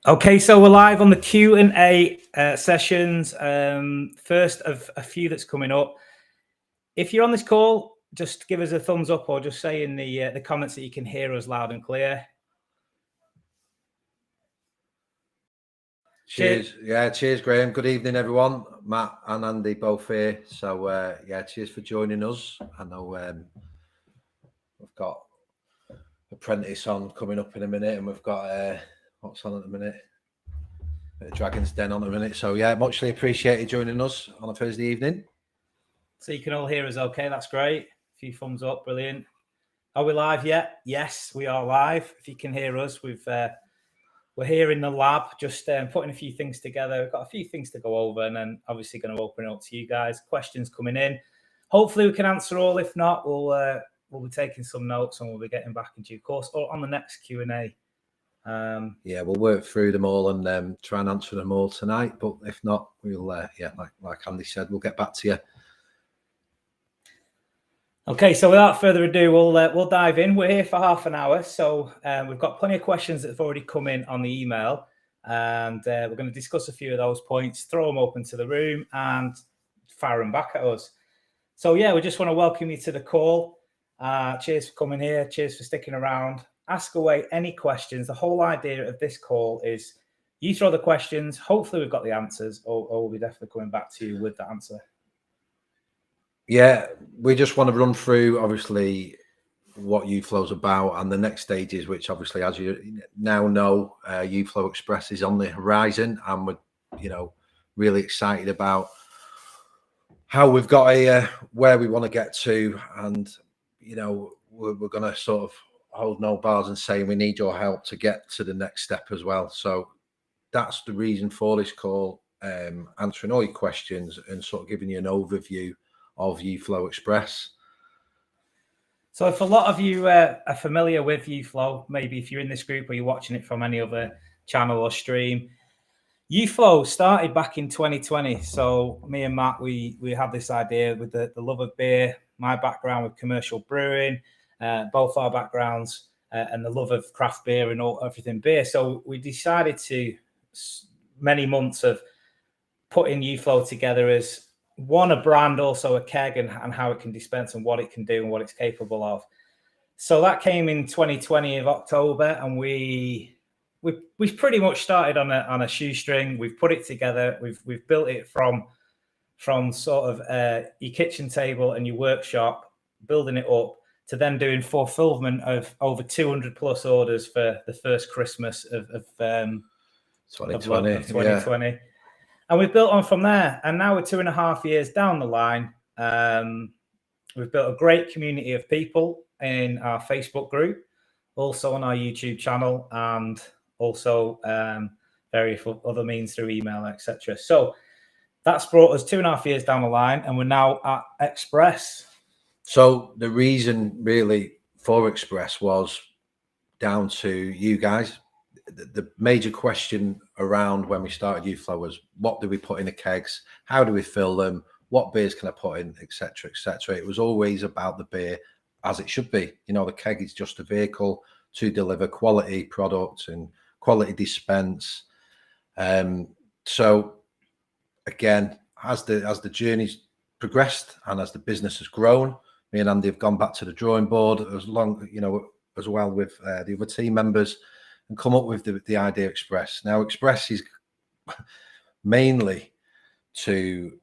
Okay, so we're live on the Q&A sessions. First of a few that's coming up. If you're on this call, just give us a thumbs up or just say in the comments that you can hear us loud and clear. Cheers. Yeah, cheers, Graham. Good evening, everyone. Matt and Andy both here. So, yeah, cheers for joining us. I know we've got Apprentice on coming up in a minute, and we've got what's on at the minute? Bit of Dragon's Den on a minute. So, yeah, muchly appreciated joining us on a Thursday evening. So you can all hear us okay, that's great. A few thumbs up, brilliant. Are we live yet? Yes, we are live. If you can hear us, we're here in the lab, just putting a few things together. We've got a few things to go over, and then obviously going to open it up to you guys. Questions coming in. Hopefully we can answer all. If not, we'll be taking some notes and we'll be getting back in due course or on the next Q&A. Yeah, we'll work through them all and try and answer them all tonight. But if not, we'll yeah, like Andy said, we'll get back to you. Okay, so without further ado, we'll dive in. We're here for half an hour, so we've got plenty of questions that have already come in on the email, and we're going to discuss a few of those points, throw them open to the room, and fire them back at us. So yeah, we just want to welcome you to the call. Cheers for coming here. Cheers for sticking around. Ask away any questions. The whole idea of this call is you throw the questions. Hopefully we've got the answers, or we'll be definitely coming back to you with the answer. Yeah, we just want to run through, obviously, what Uflow's about and the next stages, which obviously, as you now know, Uflow Express is on the horizon, and we're, really excited about how we've got where we want to get to, and we're going to sort of hold no bars and say we need your help to get to the next step as well. So that's the reason for this call, answering all your questions and sort of giving you an overview of Uflow Express. So if a lot of you are familiar with Uflow, maybe if you're in this group or you're watching it from any other channel or stream, Uflow started back in 2020. So me and Matt, we had this idea with the love of beer, my background with commercial brewing, both our backgrounds, and the love of craft beer and everything beer. So we decided to, many months of putting Uflow together as one, a brand, also a keg, and how it can dispense and what it can do and what it's capable of. So that came in 2020 of October, and we've pretty much started on a shoestring. We've put it together. We've built it from sort of your kitchen table and your workshop, building it up to then doing fulfillment of over 200 plus orders for the first Christmas of 2020. Yeah. And we've built on from there. And now we're 2.5 years down the line. We've built a great community of people in our Facebook group, also on our YouTube channel, and also various other means through email, etc. So that's brought us 2.5 years down the line, and we're now at Express. So the reason really for Express was down to you guys. The major question around when we started Uflow was, what do we put in the kegs? How do we fill them? What beers can I put in, etc., etc. It was always about the beer, as it should be. The keg is just a vehicle to deliver quality products and quality dispense. So again, as the journey's progressed and as the business has grown, me and Andy have gone back to the drawing board as well with the other team members, and come up with the idea Express. Now, Express is mainly to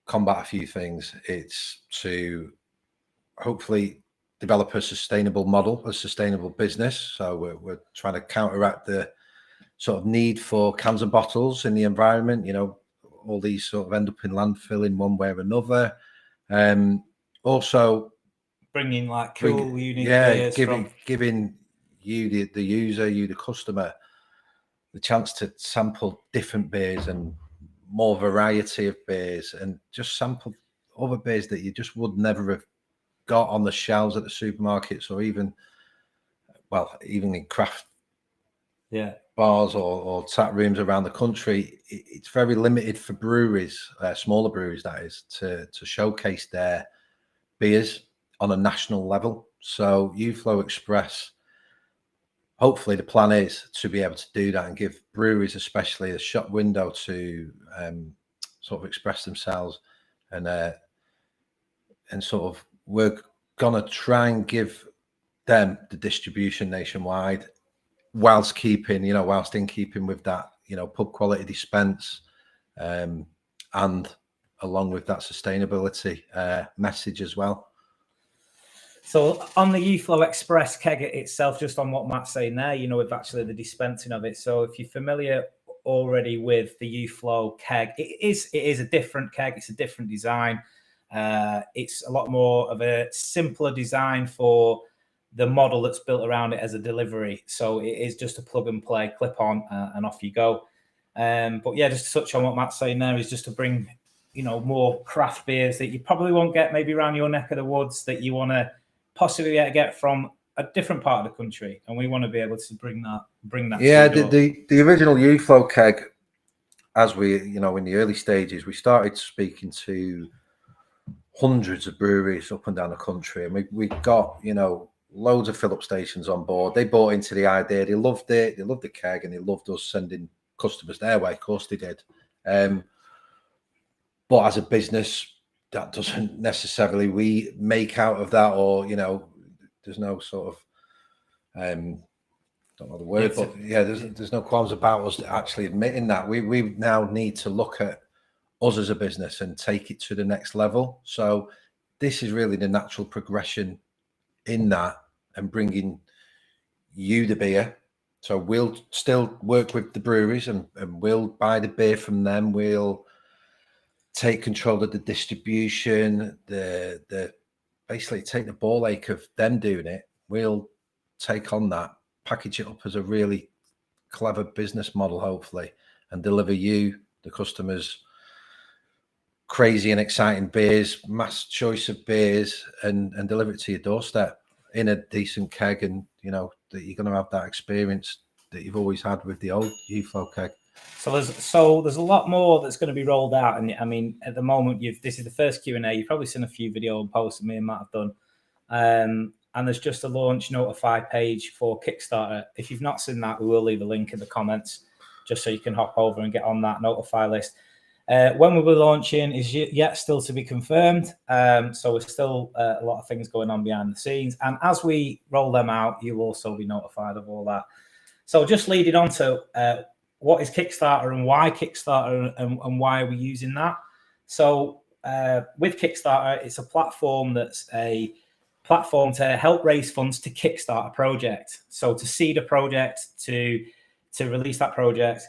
combat a few things. It's to hopefully develop a sustainable model, a sustainable business. So we're trying to counteract the sort of need for cans and bottles in the environment. All these sort of end up in landfill in one way or another. Also bringing like cool, unique beers, giving you the user, you the customer, the chance to sample different beers and more variety of beers, and just sample other beers that you just would never have got on the shelves at the supermarkets, or even in craft bars or tap rooms around the country. It's very limited for breweries, smaller breweries that is, to showcase their beers on a national level. So Uflow Express hopefully the plan is to be able to do that and give breweries especially a shop window to sort of express themselves, and sort of we're gonna try and give them the distribution nationwide, whilst in keeping with that, pub quality dispense, and along with that sustainability message as well. So on the Uflow Express keg itself, just on what Matt's saying there, with actually the dispensing of it. So if you're familiar already with the Uflow keg, it is a different keg. It's a different design. It's a lot more of a simpler design for the model that's built around it as a delivery. So it is just a plug and play, clip on, and off you go. But yeah, just to touch on what Matt's saying there, is just to bring, more craft beers that you probably won't get maybe around your neck of the woods, that you want to possibly get from a different part of the country, and we want to be able to bring that. Yeah, the original Uflow keg, as we, in the early stages, we started speaking to hundreds of breweries up and down the country, and we got, loads of fill-up stations on board. They bought into the idea. They loved it. They loved the keg, and they loved us sending customers their way. Of course they did. But as a business, that doesn't necessarily we make out of that, or there's no sort of don't know the word, but yeah, there's no qualms about us actually admitting that. We now need to look at us as a business and take it to the next level. So this is really the natural progression in that, and bringing you the beer. So we'll still work with the breweries, and we'll buy the beer from them. We'll take control of the distribution, the basically take the ball ache of them doing it. We'll take on that, package it up as a really clever business model, hopefully, and deliver you, the customers, crazy and exciting beers, mass choice of beers, and deliver it to your doorstep in a decent keg, and that you're going to have that experience that you've always had with the old Uflow keg. So there's a lot more that's going to be rolled out, and I mean, at the moment, this is the first Q&A. You've probably seen a few video posts that me and Matt have done, and there's just a launch notify page for Kickstarter. If you've not seen that, we will leave a link in the comments just so you can hop over and get on that notify list. When we'll be launching is yet still to be confirmed. So we're still a lot of things going on behind the scenes, and as we roll them out, you'll also be notified of all that. So just leading on to what is Kickstarter and why Kickstarter, and why are we using that? So with Kickstarter, it's a platform that's a platform to help raise funds to kickstart a project. So to seed a project, to release that project,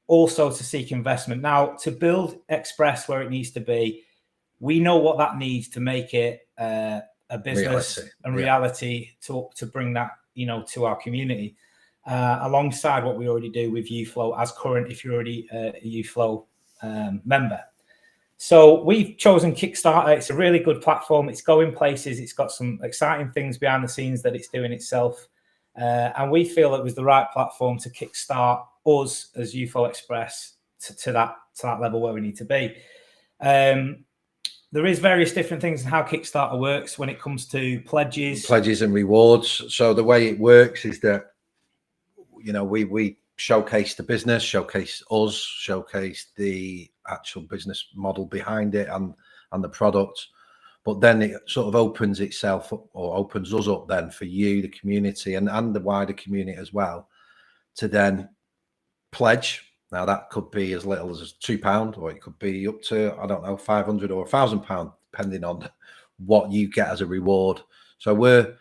also to seek investment. Now, to build Express where it needs to be, we know what that needs to make it a business reality to bring that, to our community. Alongside what we already do with Uflow as current, if you're already a Uflow member. So we've chosen Kickstarter. It's a really good platform. It's going places. It's got some exciting things behind the scenes that it's doing itself. And we feel it was the right platform to kickstart us as Uflow Express to that level where we need to be. There is various different things in how Kickstarter works when it comes to pledges and rewards. So the way it works is that, we showcase the business, showcase us, showcase the actual business model behind it and the product. But then it sort of opens itself up, or opens us up then for you, the community, and the wider community as well, to then pledge. Now that could be as little as £2, or it could be up to, I don't know, £500 or £1,000, depending on what you get as a reward. So we're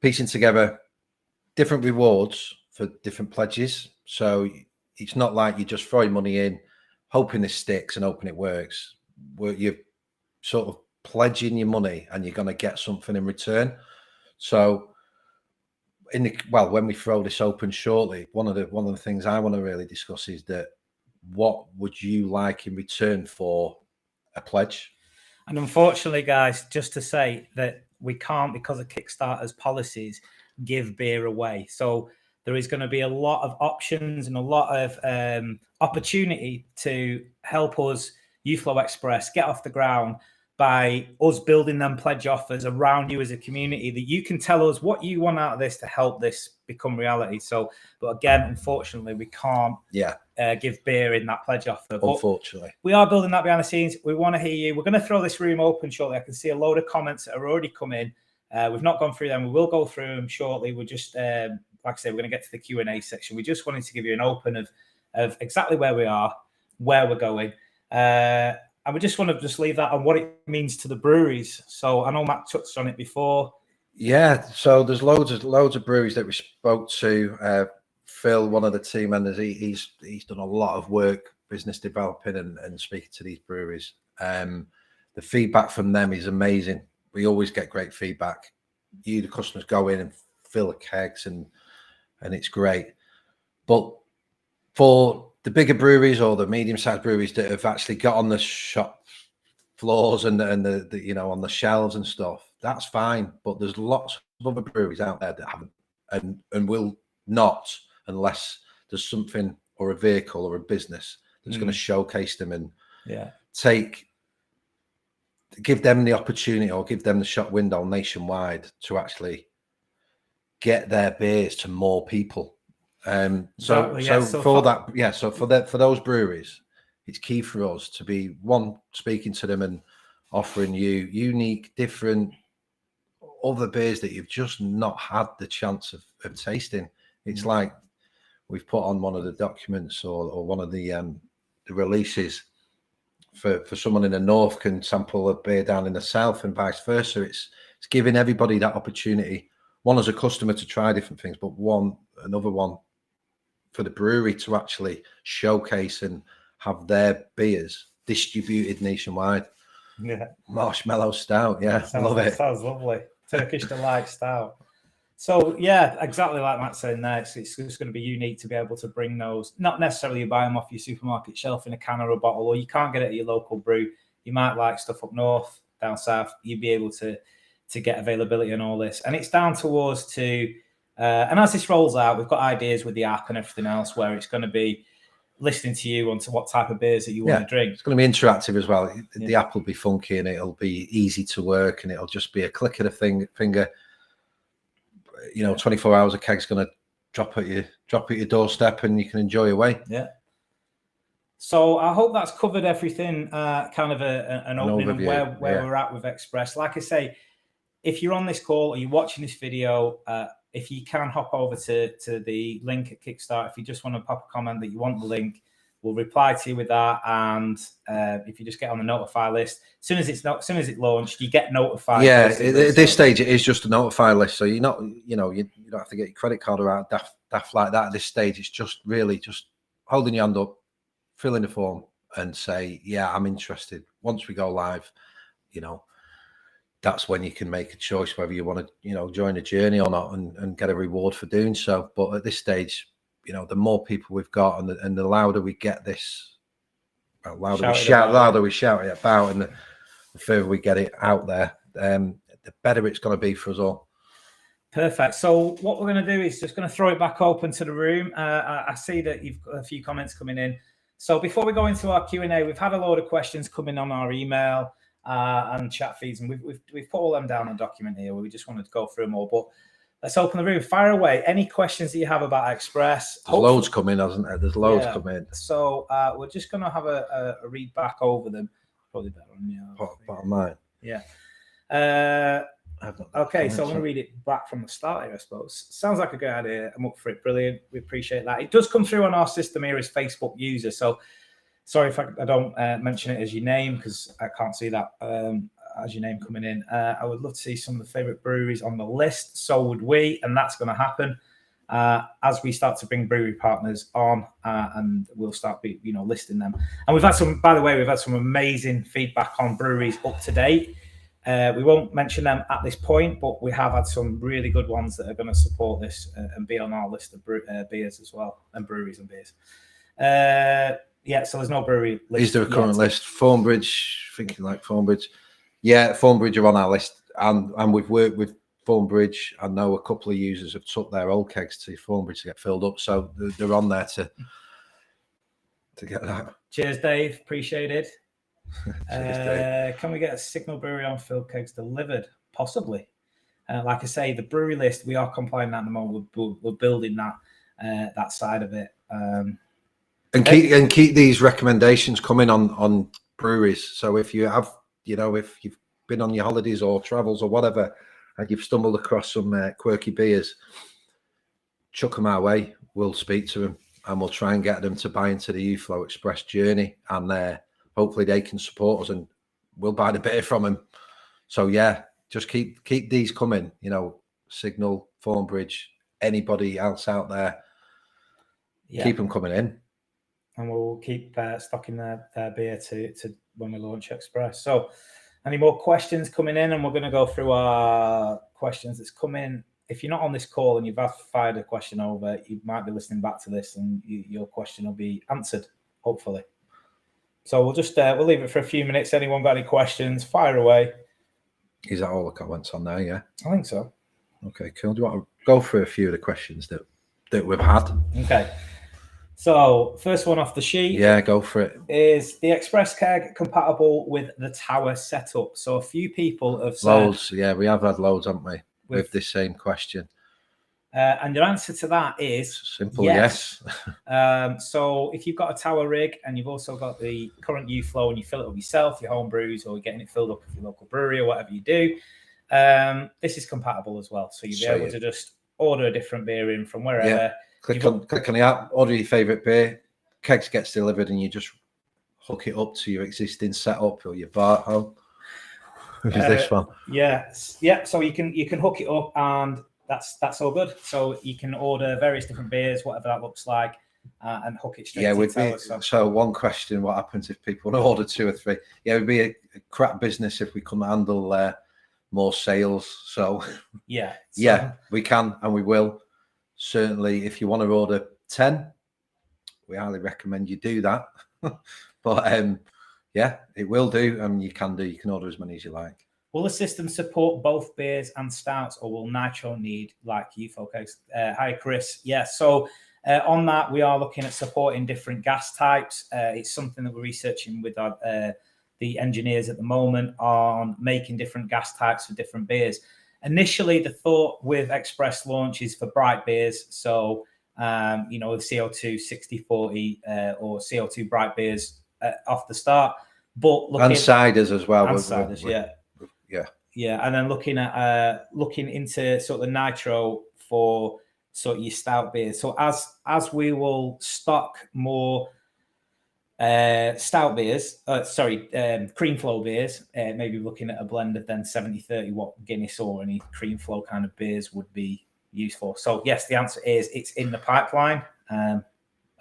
piecing together different rewards for different pledges. So it's not like you're just throwing money in, hoping this sticks and hoping it works. You're sort of pledging your money, and you're going to get something in return. So when we throw this open shortly, one of the things I want to really discuss is that what would you like in return for a pledge? And unfortunately, guys, just to say that we can't, because of Kickstarter's policies, give beer away. So there is going to be a lot of options and a lot of opportunity to help us, Uflow Express, get off the ground, by us building them pledge offers around you as a community, that you can tell us what you want out of this to help this become reality. So, but again, unfortunately, we can't give beer in that pledge offer. Unfortunately. But we are building that behind the scenes. We want to hear you. We're going to throw this room open shortly. I can see a load of comments that are already come in. We've not gone through them. We will go through them shortly. We're just, like I said, we're going to get to the Q&A section. We just wanted to give you an open of exactly where we are, where we're going. And we just want to just leave that on what it means to the breweries. So I know Matt touched on it before. Yeah, so there's loads of breweries that we spoke to. Phil, one of the team members, he's done a lot of work business developing and speaking to these breweries. The feedback from them is amazing. We always get great feedback. The customers go in and fill the kegs and it's great. But for the bigger breweries or the medium-sized breweries that have actually got on the shop floors and the you know, on the shelves and stuff, that's fine. But there's lots of other breweries out there that haven't and will not, unless there's something or a vehicle or a business that's going to showcase them and give them the opportunity or give them the shop window nationwide to actually get their beers to more people. So for those breweries, it's key for us to be speaking to them and offering you unique, different other beers that you've just not had the chance of tasting. It's like we've put on one of the documents or one of the releases for someone in the north can sample a beer down in the south and vice versa. It's giving everybody that opportunity, one as a customer to try different things, but another one for the brewery to actually showcase and have their beers distributed nationwide. Yeah. Marshmallow stout. Yeah. Love it. Sounds lovely. Turkish Delight stout. So yeah, exactly like Matt said there, it's just going to be unique to be able to bring those. Not necessarily you buy them off your supermarket shelf in a can or a bottle, or you can't get it at your local brew. You might like stuff up north, down south. You'd be able to get availability on all this, and it's down to us to. And as this rolls out, we've got ideas with the app and everything else where it's going to be listening to you onto what type of beers that you want to drink. It's going to be interactive as well. The app will be funky and it'll be easy to work and it'll just be a click of the finger. 24 hours a keg's going to drop at your doorstep and you can enjoy your way. Yeah. So I hope that's covered everything, kind of an opening of where we're at with Express. Like I say, if you're on this call or you're watching this video, if you can hop over to the link at Kickstarter, if you just want to pop a comment that you want the link, we'll reply to you with that. And if you just get on the notify list, as soon as it's launched, you get notified. Yeah, at this stage, it is just a notify list. So you don't have to get your credit card around daft like that at this stage. It's just really just holding your hand up, fill in the form and say, yeah, I'm interested. Once we go live, that's when you can make a choice whether you want to, join the journey or not and get a reward for doing so. But at this stage, the more people we've got and the louder we get this, louder we shout it about and the further we get it out there, the better it's going to be for us all. Perfect. So what we're going to do is just going to throw it back open to the room. I see that you've got a few comments coming in. So before we go into our Q&A, we've had a load of questions coming on our email and chat feeds, and we've put all them down on a document here. We just wanted to go through them all, but let's open the room. Fire away. Any questions that you have about Express? There's loads coming, hasn't there? There's loads coming. So we're just going to have a read back over them. Probably better on your bottom line. Yeah. Okay, so I'm going to read it back from the start here, I suppose. Sounds like a good idea. I'm up for it. Brilliant. We appreciate that. It does come through on our system here as Facebook user. So sorry if I don't mention it as your name because I can't see that as your name coming in. I would love to see some of the favorite breweries on the list. So would we, and that's going to happen as we start to bring brewery partners on, and we'll start listing them. And we've had some, by the way, we've had some amazing feedback on breweries up to date. We won't mention them at this point, but we have had some really good ones that are going to support this and be on our list of beers as well, and breweries and beers. So there's no brewery list. Is there a current list? Thornbridge, thinking like Thornbridge. Yeah, Thornbridge are on our list, and we've worked with Thornbridge. I know a couple of users have took their old kegs to Thornbridge to get filled up, so they're on there to get that. Cheers, Dave. Appreciate it. Can we get a Signal Brewery on filled kegs delivered? Possibly. Like I say, the brewery list, we are complying at the moment. We're building that side of it. And keep these recommendations coming on breweries. So if you have, if you've been on your holidays or travels or whatever, and you've stumbled across some quirky beers, chuck them our way. We'll speak to them and we'll try and get them to buy into the Uflow Express journey, and hopefully they can support us and we'll buy the beer from them. So yeah, just keep these coming. Signal, Thornbridge, anybody else out there, keep them coming in. And we'll keep stocking their beer to when we launch Express. So any more questions coming in? And we're going to go through our questions that's come in. If you're not on this call and you've fired a question over, you might be listening back to this and your question will be answered, hopefully. So we'll just we'll leave it for a few minutes. Anyone got any questions? Fire away. Is that all the comments on there? Yeah, I think so. Okay, cool. Do you want to go through a few of the questions that we've had? Okay. So first one off the sheet. Yeah, go for it. Is the Express keg compatible with the tower setup? So a few people have said loads. Yeah, we have had loads, haven't we, with this same question? And your answer to that is simple. Yes. So if you've got a tower rig and you've also got the current Uflow and you fill it up yourself, your home brews, or you're getting it filled up with your local brewery or whatever you do, this is compatible as well. So you'll be able to just order a different beer in from wherever. Yeah. Click on the app, order your favourite beer, kegs gets delivered, and you just hook it up to your existing setup or your bar at home. Is this one? Yeah. So you can hook it up, and that's all good. So you can order various different beers, whatever that looks like, and hook it straight. Yeah, so one question: what happens if people want to order 2 or 3? Yeah, it would be a crap business if we couldn't handle more sales. So yeah, we can and we will. Certainly, if you want to order 10, we highly recommend you do that. But yeah, it will do, and you can order as many as you like. Will the system support both beers and stouts, or will Nitro need like Uflow kegs? Hi, Chris. Yeah, so on that, we are looking at supporting different gas types. It's something that we're researching with the engineers at the moment on making different gas types for different beers. Initially, the thought with Express launch is for bright beers. So, the CO2 60-40 or CO2 bright beers off the start. But and ciders as well. And ciders, yeah. And then looking into sort of the Nitro for sort of your stout beers. So as we will stock more stout beers, cream flow beers, maybe looking at a blend of then 70-30 what Guinness or any cream flow kind of beers would be used for. So yes, the answer is it's in the pipeline.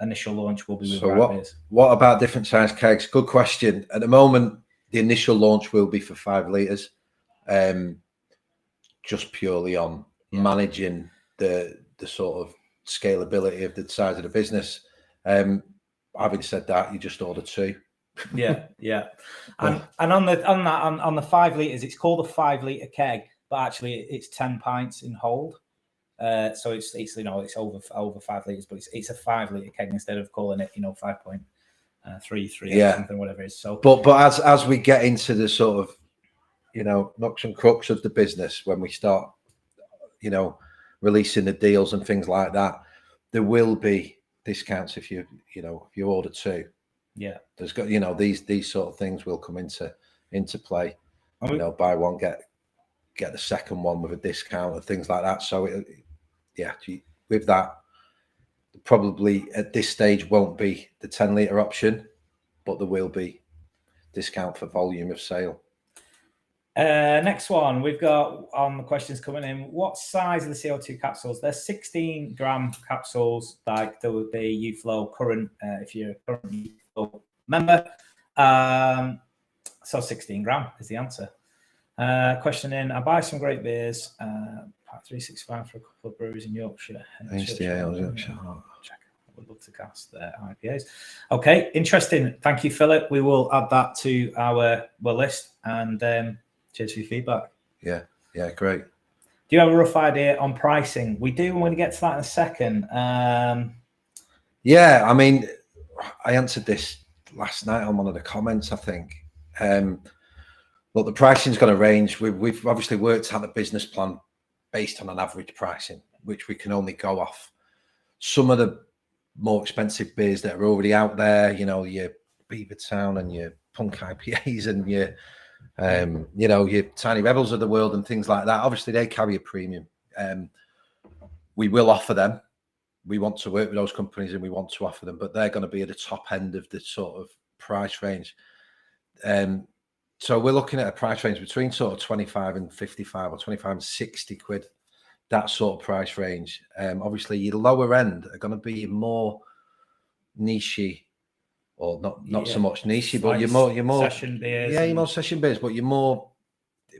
Initial launch will be with bright beers. What about different size kegs? Good question. At the moment, the initial launch will be for 5 litres, just purely on managing the sort of scalability of the size of the business. Having said that, you just order 2. Yeah. And on the 5 litres, it's called a 5 litre keg, but actually it's 10 pints in hold. So it's it's over 5 litres, but it's a 5 litre keg instead of calling it 5.33 or something, whatever it is. So but as we get into the sort of nooks and crooks of the business, when we start releasing the deals and things like that, there will be discounts if you order 2. Yeah, there's got these sort of things will come into play. Buy one get the second one with a discount and things like that. So with that, probably at this stage won't be the 10 litre option, but there will be discount for volume of sale. Next one we've got on the questions coming in. What size are the CO2 capsules? They're 16 gram capsules, like there would be Uflow current, if you're a current Uflow member. So 16 gram is the answer. Question in: I buy some great beers, 365 for a couple of breweries in Yorkshire. I would love to cast their IPAs. Okay, interesting. Thank you, Philip. We will add that to our list, and cheers for your feedback. Yeah, great. Do you have a rough idea on pricing? We do when we get to that in a second. Yeah, I mean, I answered this last night on one of the comments, I think. Look, the pricing is going to range. We've obviously worked out the business plan based on an average pricing, which we can only go off. Some of the more expensive beers that are already out there, you know, your Beavertown and your Punk IPAs and your, you know, your Tiny Rebels of the world and things like that. Obviously, they carry a premium. We will offer them. We want to work with those companies and we want to offer them, but they're going to be at the top end of the sort of price range. So we're looking at a price range between sort of 25 and 55 or 25 and 60 quid, that sort of price range. Obviously, your lower end are going to be more nichey, or not so much nichey, but you're more session beers. Yeah, you're more session beers, but you're more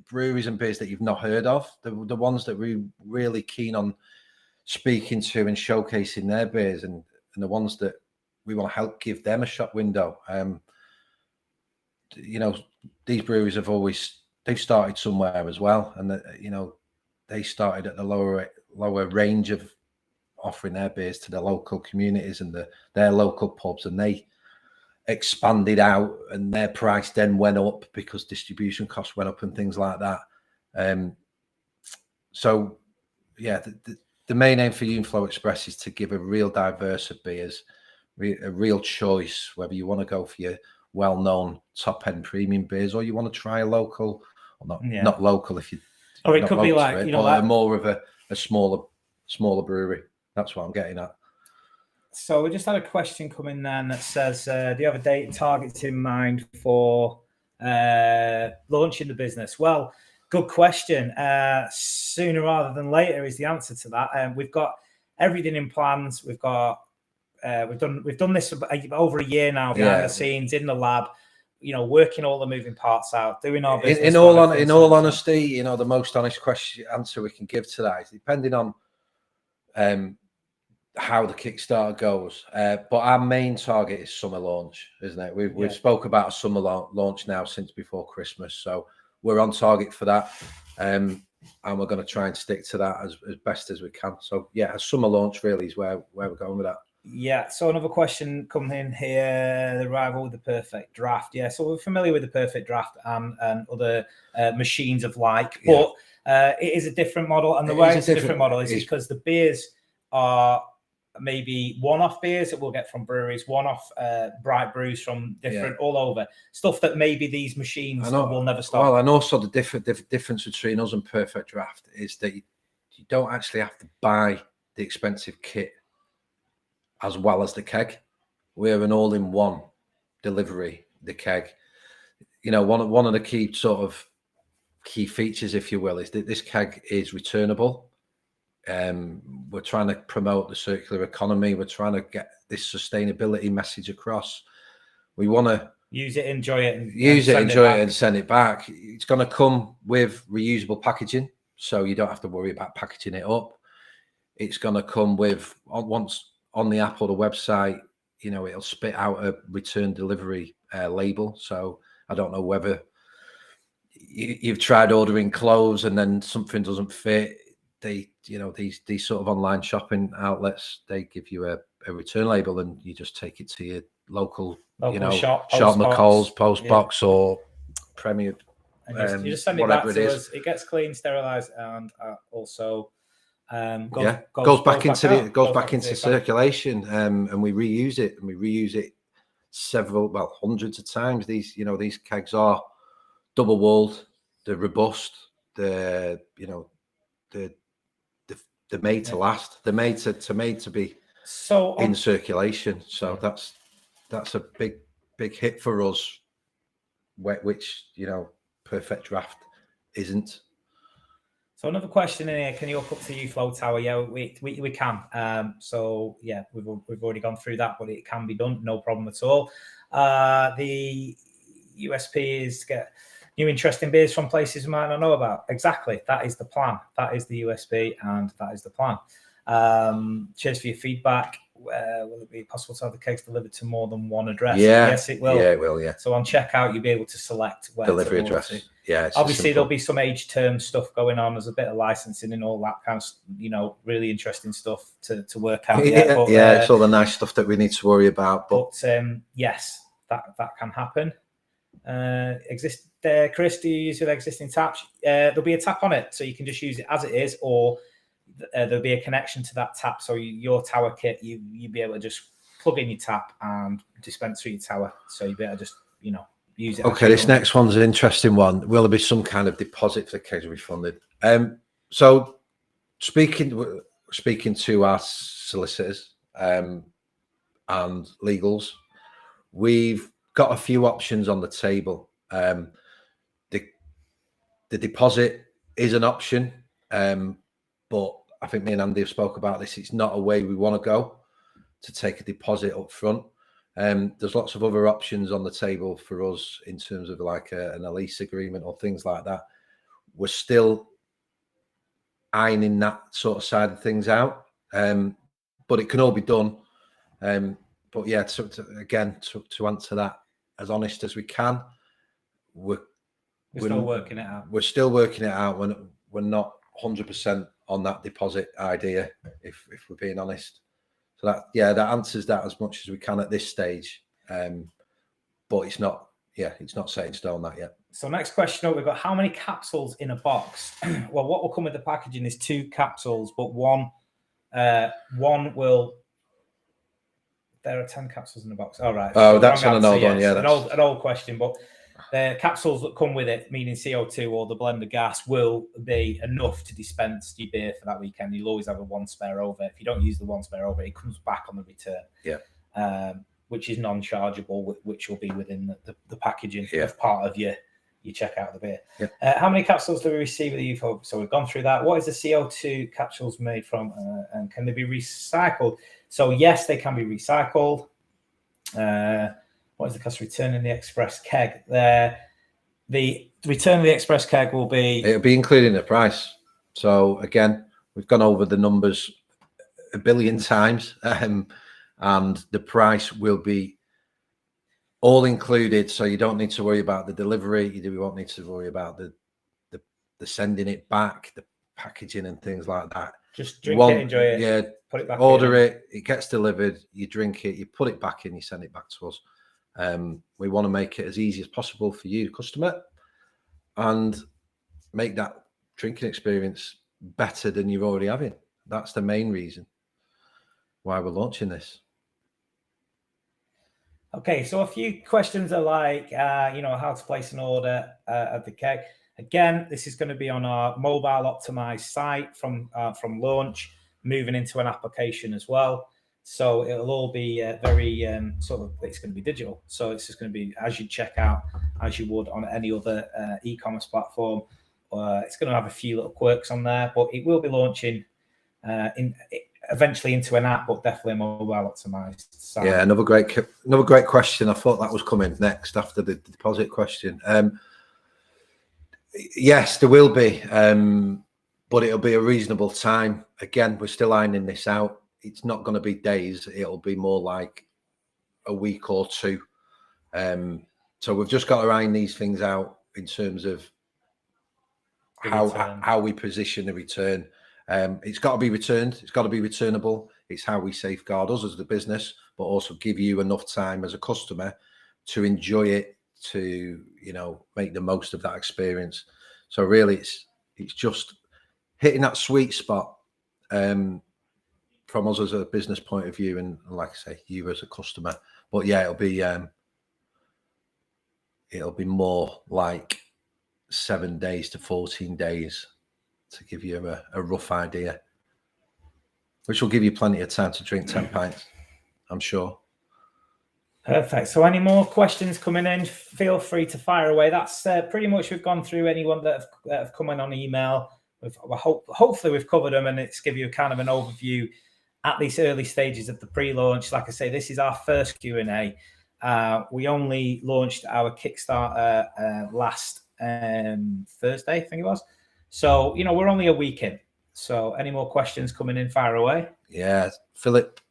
breweries and beers that you've not heard of. The ones that we're really keen on speaking to and showcasing their beers, and the ones that we want to help give them a shop window. You know, these breweries they've started somewhere as well, and you know, they started at the lower range of offering their beers to the local communities and their local pubs, and they expanded out, and their price then went up because distribution costs went up and things like that. So yeah, the main aim for Uflow Express is to give a real diverse of beers, a real choice, whether you want to go for your well-known top-end premium beers or you want to try a local, or not local if you, or it could be like it, you know, like more of a smaller brewery. That's what I'm getting at. So we just had a question come in then that says, do you have a date target in mind for launching the business? Well, good question. Sooner rather than later is the answer to that. We've got everything in plans. We've got we've done this for over a year now behind the scenes in the lab. You know, working all the moving parts out, doing our business. In all honesty, you know, the most honest answer we can give to that is depending on how the Kickstarter goes. But our main target is summer launch, isn't it? We've spoke about a summer launch now since before Christmas, so we're on target for that, and we're going to try and stick to that as best as we can. So yeah, a summer launch really is where we're going with that. Yeah. So another question coming in here: the rival with the perfect draft. Yeah. So we're familiar with the perfect draft and other machines of like, but it is a different model, and the way it's a different model is because the beers are maybe one-off beers that we'll get from breweries, one-off bright brews from different all over stuff that maybe these machines will never stop. Well, and also the difference between us and Perfect Draft is that you don't actually have to buy the expensive kit as well as the keg. We're an all-in-one delivery. The keg, you know, one of the key features, if you will, is that this keg is returnable. We're trying to promote the circular economy. We're trying to get this sustainability message across. We want to use it, enjoy it, and send it back. It's going to come with reusable packaging, so you don't have to worry about packaging it up. It's going to come with, once on the app or the website, you know, it'll spit out a return delivery label. So I don't know whether you've tried ordering clothes and then something doesn't fit. They, you know, these sort of online shopping outlets, they give you a return label and you just take it to your local you know, shop McCall's, Postbox or Premier. And you just send it back to us. It gets clean, sterilized, and also goes back into circulation. And we reuse it, and we reuse it hundreds of times. These kegs are double walled, they're robust, they're made to last. They're made to be in circulation. So that's a big hit for us, which, you know, Perfect Draft isn't. So another question in here: can you hook up to Uflow Tower? Yeah, we can. So yeah, we've already gone through that, but it can be done, no problem at all. The USP is to get new interesting beers from places we might not know about. Exactly, that is the plan. That is the USP, and that is the plan. Cheers for your feedback. Will it be possible to have the kegs delivered to more than one address? Yes, it will. Yeah, it will. Yeah. So on checkout, you'll be able to select where delivery address. Yeah. Obviously, there'll be some age term stuff going on. There's a bit of licensing and all that kind of, you know, really interesting stuff to work out. Yeah, it's all the nice stuff that we need to worry about. But yes, that can happen. Chris, do you use your existing taps? There'll be a tap on it, so you can just use it as it is, or there'll be a connection to that tap. So your tower kit, you'll be able to just plug in your tap and dispense through your tower. So you'll be able to just, use it. Okay, this next one's an interesting one. Will there be some kind of deposit for the kegs refunded? So speaking to our solicitors and legals, we've got a few options on the table. The deposit is an option, but I think me and Andy have spoke about this. It's not a way we want to go, to take a deposit up front. There's lots of other options on the table for us in terms of like a lease agreement or things like that. We're still ironing that sort of side of things out, but it can all be done. But yeah, to answer that as honest as we can, we're still working it out. We're still working it out. We're not 100% on that deposit idea, if we're being honest. So that answers that as much as we can at this stage. But it's not set in stone that yet. So next question, we've got how many capsules in a box? Well, what will come with the packaging is 2 capsules, but one will. There are 10 capsules in the box. All right. Oh, that's on an old one. Yeah, that's an old question, but the capsules that come with it, meaning CO2 or the blender gas, will be enough to dispense your beer for that weekend. You'll always have a one spare over. If you don't use the one spare over, it comes back on the return. Yeah. Which is non-chargeable, which will be within the packaging as part of your checkout of the beer. Yeah. How many capsules do we receive with the Uflow? So we've gone through that. What is the CO2 capsules made from, and can they be recycled? So yes, they can be recycled. What is the cost of returning the express keg? The return of the express keg will be... It'll be included in the price. So again, we've gone over the numbers a billion times, and the price will be all included. So you don't need to worry about the delivery. You won't need to worry about the sending it back, the packaging and things like that. Just drink it, enjoy it. Yeah, put it back order it. It gets delivered. You drink it. You put it back in. You send it back to us. We want to make it as easy as possible for you, customer, and make that drinking experience better than you're already having. That's the main reason why we're launching this. Okay, so a few questions are like, how to place an order at the keg. Again, this is going to be on our mobile optimized site from launch, moving into an application as well. So it'll all be very it's going to be digital. So it's just going to be as you check out, as you would on any other e-commerce platform. It's going to have a few little quirks on there, but it will be launching eventually into an app, but definitely a mobile optimized site. Yeah, another great question. I thought that was coming next after the deposit question. Yes, there will be, but it'll be a reasonable time. Again, we're still ironing this out. It's not going to be days. It'll be more like a week or 2. So we've just got to iron these things out in terms of how we position the return. It's got to be returned. It's got to be returnable. It's how we safeguard us as the business, but also give you enough time as a customer to enjoy it, to make the most of that experience. So really, it's just hitting that sweet spot from us as a business point of view, and like I say, you as a customer. But yeah, it'll be more like 7 days to 14 days to give you a rough idea, which will give you plenty of time to drink 10 pints, I'm sure. Perfect. So any more questions coming in, feel free to fire away. That's pretty much, we've gone through anyone that have come in on email. Hopefully we've covered them, and it's give you kind of an overview at these early stages of the pre-launch. Like I say, this is our first Q&A. We only launched our Kickstarter last Thursday, I think it was. So, we're only a week in. So any more questions coming in, fire away. Yeah, Philip,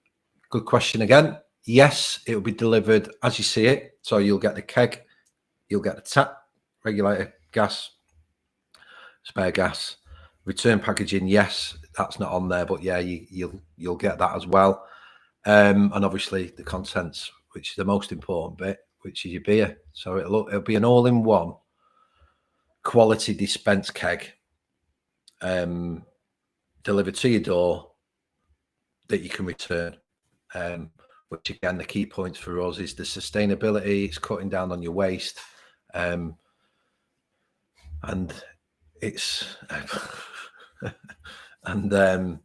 good question again. Yes, it will be delivered as you see it. So you'll get the keg, you'll get the tap, regulator, gas, spare gas, return packaging. Yes, that's not on there, but yeah, you'll get that as well. And obviously the contents, which is the most important bit, which is your beer. So it'll be an all-in-one quality dispense keg, delivered to your door that you can return. Which again, the key points for us is the sustainability. It's cutting down on your waste, and it's and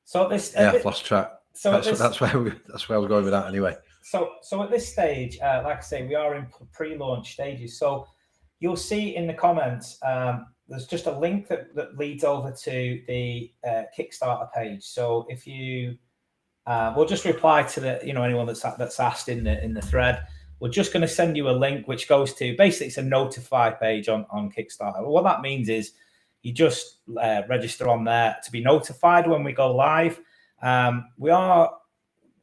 so this I've lost track. So that's where I was going with that anyway. So at this stage, like I say, we are in pre-launch stages. So you'll see in the comments, there's just a link that leads over to the Kickstarter page. So if you we'll just reply to the anyone that's asked in the thread. We're just going to send you a link which goes to, basically it's a notify page on Kickstarter. What that means is you just register on there to be notified when we go live. We are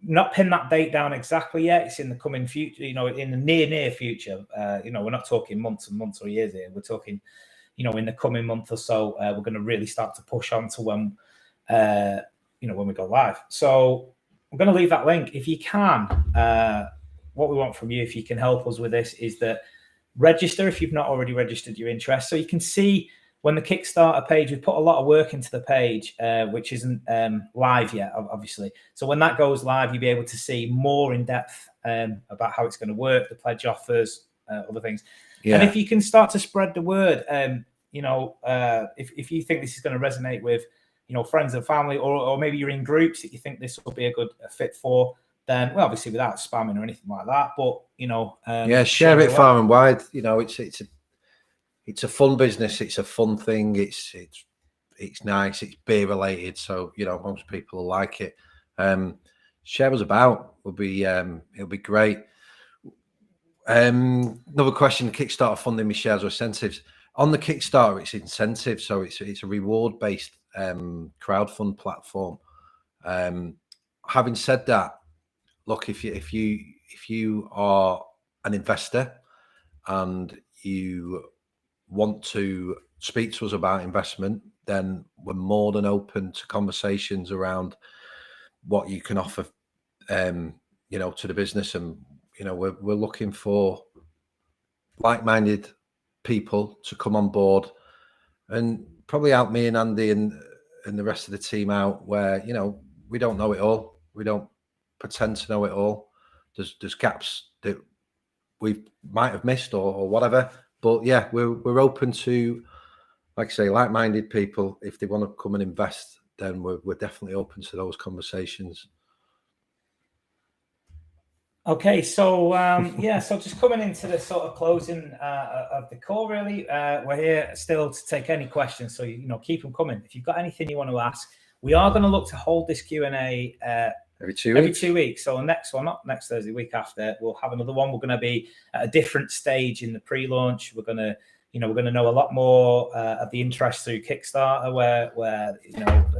not pinned that date down exactly yet. It's in the coming future, in the near future. We're not talking months and months or years here. We're talking, in the coming month or so, we're going to really start to push on to when we go live. So I'm going to leave that link. If you can, what we want from you, if you can help us with this, is that register if you've not already registered your interest. So you can see when the Kickstarter page, we put a lot of work into the page, which isn't live yet, obviously. So when that goes live, you'll be able to see more in depth about how it's going to work, the pledge offers, other things. Yeah. And if you can start to spread the word, if you think this is going to resonate with, friends and family, or maybe you're in groups that you think this will be a good fit for, then, well, obviously without spamming or anything like that, but, share it far and wide. It's a fun business. It's a fun thing. It's nice. It's beer related. So, most people will like it. Share us about. It'll be great. Another question, Kickstarter funding with shares or incentives. On the Kickstarter, it's incentive. So it's a reward based crowdfund platform. Having said that, look, if you are an investor and you want to speak to us about investment, then we're more than open to conversations around what you can offer, to the business. And, we're looking for like-minded people to come on board and probably help me and Andy and the rest of the team out where, we don't know it all. We don't pretend to know it all. There's gaps that we might have missed or whatever. But yeah, we're open to, like I say, like-minded people. If they want to come and invest, then we're definitely open to those conversations. Okay, so so just coming into the sort of closing of the call, really, we're here still to take any questions. So keep them coming. If you've got anything you want to ask, we are going to look to hold this Q&A every 2 weeks. So next one, not next Thursday, week after, we'll have another one. We're going to be at a different stage in the pre-launch. We're going to know a lot more of the interest through Kickstarter, where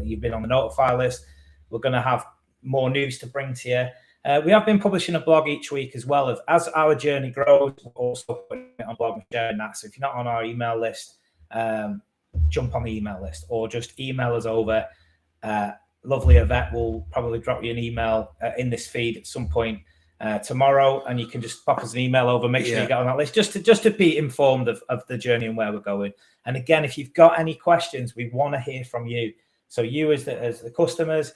you've been on the notify list. We're going to have more news to bring to you. We have been publishing a blog each week as well. As our journey grows, we're also putting it on blog and sharing that. So if you're not on our email list, jump on the email list or just email us over. Lovely Yvette will probably drop you an email in this feed at some point tomorrow, and you can just pop us an email over. Make sure you get on that list just to be informed of the journey and where we're going. And again, if you've got any questions, we want to hear from you. So you as the customers,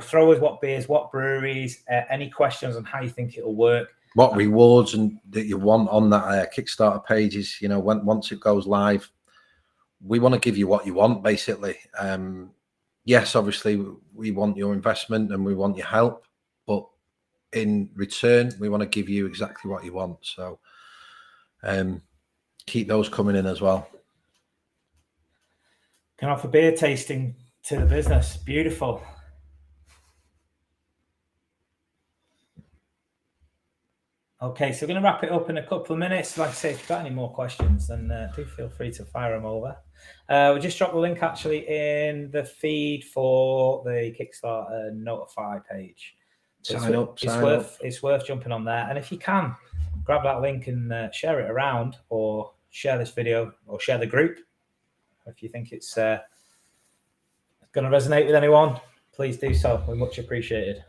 throw us what beers, what breweries, any questions on how you think it'll work. What rewards and that you want on that Kickstarter page is, once it goes live, we want to give you what you want, basically. Yes, obviously, we want your investment and we want your help, but in return, we want to give you exactly what you want. So keep those coming in as well. Can offer beer tasting to the business. Beautiful. Okay, so we're going to wrap it up in a couple of minutes. Like I say, if you've got any more questions, then do feel free to fire them over. We just dropped the link actually in the feed for the Kickstarter notify page. So it's worth jumping on there. And if you can, grab that link and share it around, or share this video, or share the group. If you think it's going to resonate with anyone, please do so. We're much appreciated.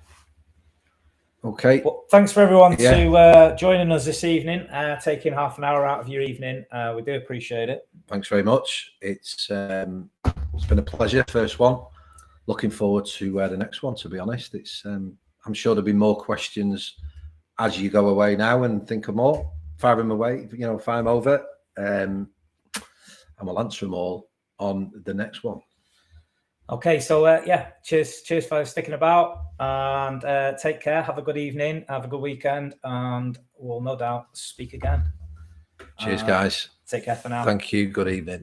Okay. Well, thanks for everyone to joining us this evening, taking half an hour out of your evening. We do appreciate it. Thanks very much. It's been a pleasure. First one. Looking forward to the next one. To be honest, it's I'm sure there'll be more questions as you go away now and think of more. Fire them away. Fire them over, and we'll answer them all on the next one. Okay, so cheers for sticking about, and take care. Have a good evening, have a good weekend, and we'll no doubt speak again. Cheers, guys. Take care for now. Thank you. Good evening.